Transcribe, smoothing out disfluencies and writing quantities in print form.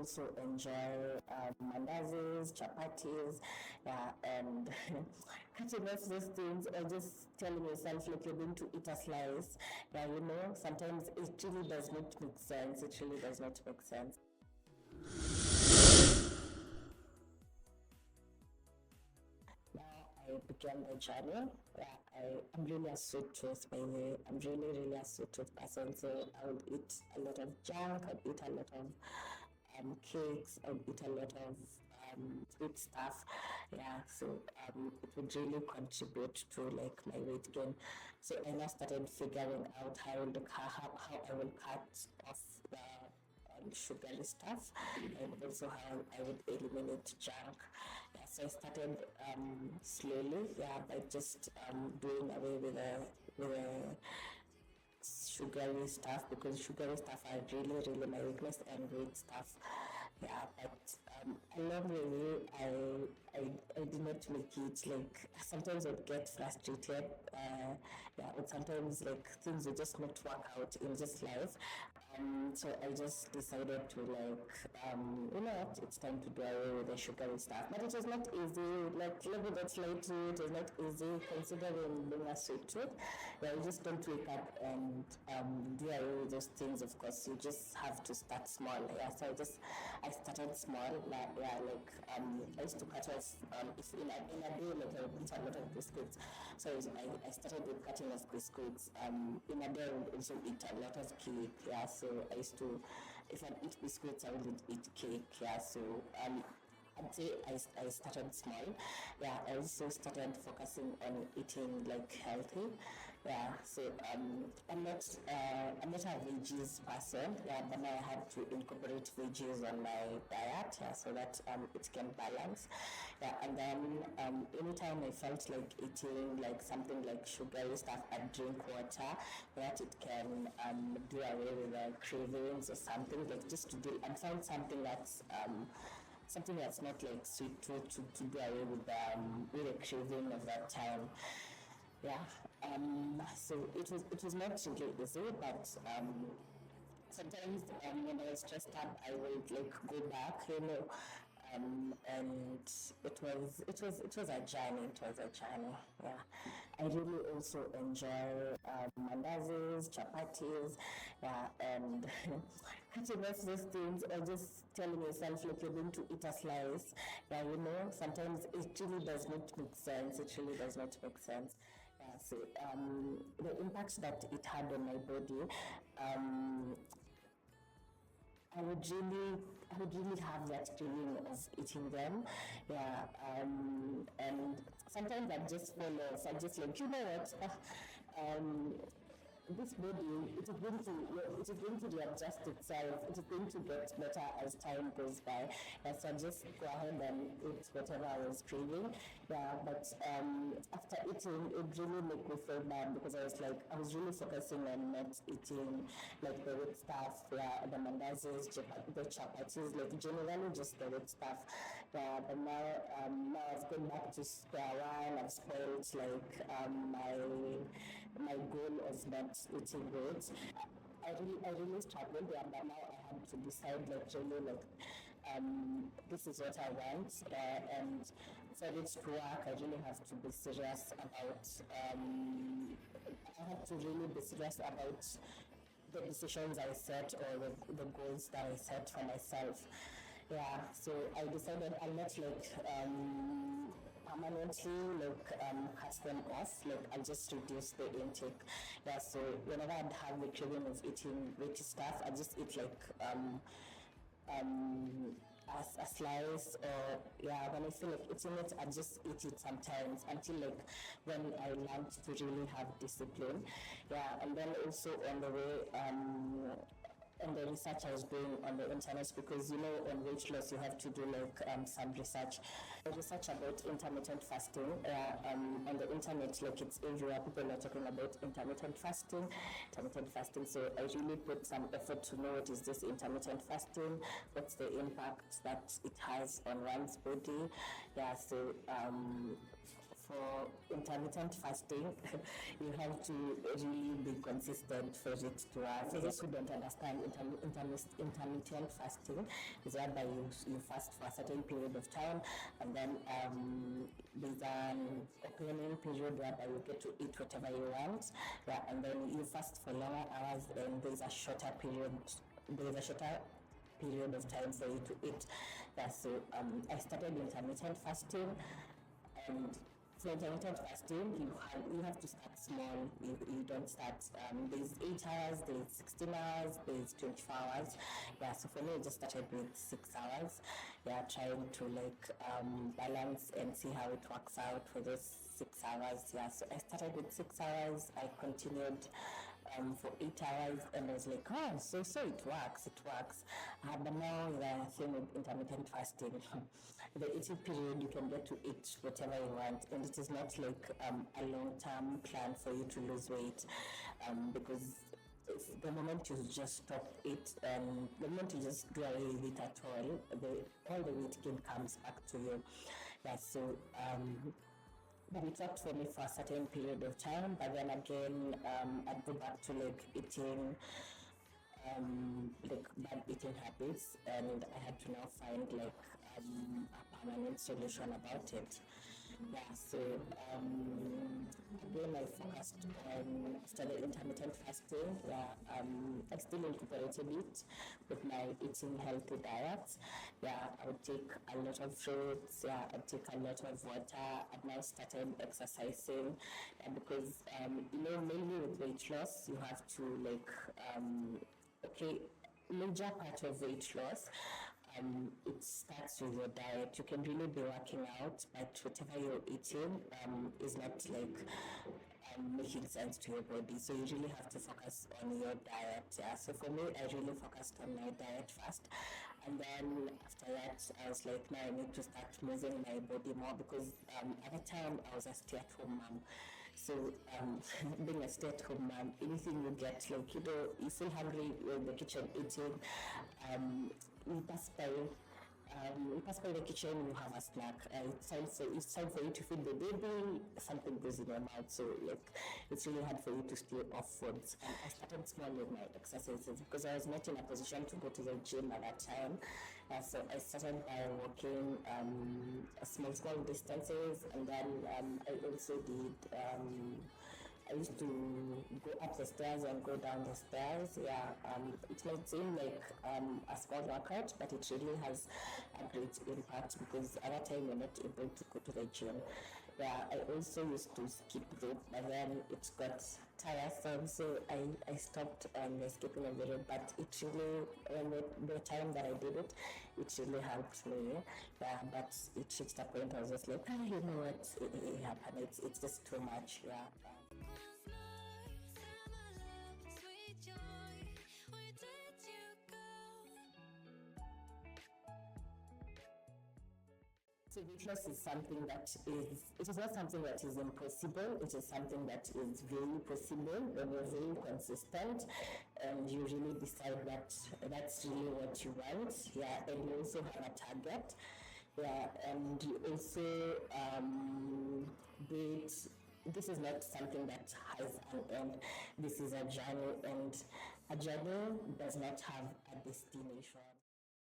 also enjoy mandazis, chapatis, yeah, and cutting off those things or just telling yourself like you're going to eat a slice. Yeah, sometimes it really does not make sense. It really does not make sense. I began the journey. Yeah, I'm really a sweet tooth, by the way. I'm really a sweet tooth person. So I would eat a lot of junk. I'd eat a lot of cakes. I'd eat a lot of sweet stuff. Yeah, so it would really contribute to like my weight gain. So I now started figuring out how I will cut off the sugary stuff and also how I would eliminate junk. Yeah, so I started slowly, yeah, by just doing away with the sugary stuff because sugary stuff are really my weakness and weight stuff. Yeah, but along the way, I did not make it. Like sometimes I'd get frustrated. Yeah, but sometimes like things will just not work out in just life. So I just decided to like, you know what, it's time to do away with the sugary stuff. But it was not easy. Like, let me just lie to you, it was not easy considering being a sweet tooth. Yeah, you just don't wake up and do away with those things. Of course, you just have to start small. Yeah, so I started small. Like, yeah, like I used to cut off if in a day, like I would eat a lot of biscuits. So I started with cutting off biscuits. In a day, I would also eat a lot of cake. Yeah, so I used to, if I eat biscuits, I would eat cake. Yeah, so I'd say I started small. Yeah, I also started focusing on eating like healthy. Yeah, so I'm not a veggies person. Yeah, but now I have to incorporate veggies on my diet. Yeah, so that it can balance. Yeah, and then anytime I felt like eating like something like sugary stuff, I drink water. That it can do away with the cravings or something like just to do and find something that's not like sweet to do away with the craving of that time. Yeah. So it was not really easy, but sometimes when I was stressed up, I would like go back, and it was a journey. It was a journey. Yeah, I really also enjoy mandazis, chapatis, yeah, and cutting off those things or just telling yourself like you're going to eat a slice. Yeah, sometimes it really does not make sense. It really does not make sense. Yeah, so the impact that it had on my body, um, I would really have that feeling of eating them. Yeah, and sometimes I just fall off. I just like, you know what? Um, this body, it is going to readjust itself. It is going to get better as time goes by. And so I just go ahead and eat whatever I was craving. Yeah, but after eating, it really made me feel bad because I was really focusing on not eating like the wet stuff, yeah, the mandazis, the chapatis, like generally just the wet stuff. Yeah, but now I've gone back to square one. I've spoiled like my goal of not eating weight. I really struggled, yeah, but now I had to decide like really like this is what I want, and for it to work, I really have to be serious about. I have to really be serious about the decisions I set or the goals that I set for myself. Yeah, so I decided I'll not like permanently like cut them off. Like I'll just reduce the intake. Yeah, so whenever I'd have the craving of eating weighty stuff, I just eat like um, a slice or yeah, when I feel like eating it, I just eat it sometimes until like when I learned to really have discipline. Yeah, and then also on the way and the research I was doing on the internet because on weight loss you have to do like some research. Research about intermittent fasting on the internet, like it's everywhere. People are talking about intermittent fasting. So I really put some effort to know what is this intermittent fasting, what's the impact that it has on one's body. Yeah, so for intermittent fasting, you have to really be consistent for it to work. For those who don't understand, intermittent fasting is whereby you fast for a certain period of time, and then there's an opening period whereby you get to eat whatever you want, yeah, and then you fast for longer hours, and there's a shorter period of time for you to eat. Yeah, so I started intermittent fasting, and for intermittent fasting, you have to start small. You don't start. There's 8 hours, there's 16 hours, there's 24 hours. Yeah, so for me, I just started with 6 hours. Yeah, trying to balance and see how it works out for those 6 hours. Yeah, so I started with 6 hours. I continued for 8 hours, and I was like, oh, so it works. But now the thing with intermittent fasting, the eating period, you can get to eat whatever you want, and it is not like a long-term plan for you to lose weight, because if the moment you just stop it, the moment you just do away with it at all the weight gain comes back to you. Yeah, so but it worked for me for a certain period of time, but then again, I'd go back to eating bad eating habits, and I had to now find a permanent solution about it. Yeah, so again, I focused on after the intermittent fasting. Yeah, I still incorporated it with my eating healthy diet. Yeah, I would take a lot of fruits. Yeah, I'd take a lot of water. I've now started exercising, because mainly with weight loss, you have to major part of weight loss, it starts with your diet. You can really be working out, but whatever you're eating is not making sense to your body. So you really have to focus on your diet. Yeah. So for me, I really focused on my diet first, and then after that, I was like, now I need to start moving my body more, because at the time I was a stay-at-home mom. So being a stay-at-home mom, anything you get, you feel hungry, you're in the kitchen eating, you pass by the kitchen, you have a snack. It's time for you to feed the baby, something goes in your mouth. So it's really hard for you to stay off foods. And I started small with my exercises, because I was not in a position to go to the gym at that time. So I started by walking small distances, and then I also did. I used to go up the stairs and go down the stairs. Yeah, it might seem like a small workout, but it really has a great impact, because at that time you're not able to go to the gym. Yeah, I also used to skip rope, but then it got tiresome, so I stopped skipping a bit. But it really, the time that I did it, it really helped me. Yeah, but it reached a point I was just like, you know what, it happened. It's just too much. Yeah. So weight loss is something it is not something that is impossible. It is something that is very possible when you're very consistent and you really decide that that's really what you want. Yeah, and you also have a target. Yeah, and you also this is not something that has an end. This is a journey, and a journey does not have a destination.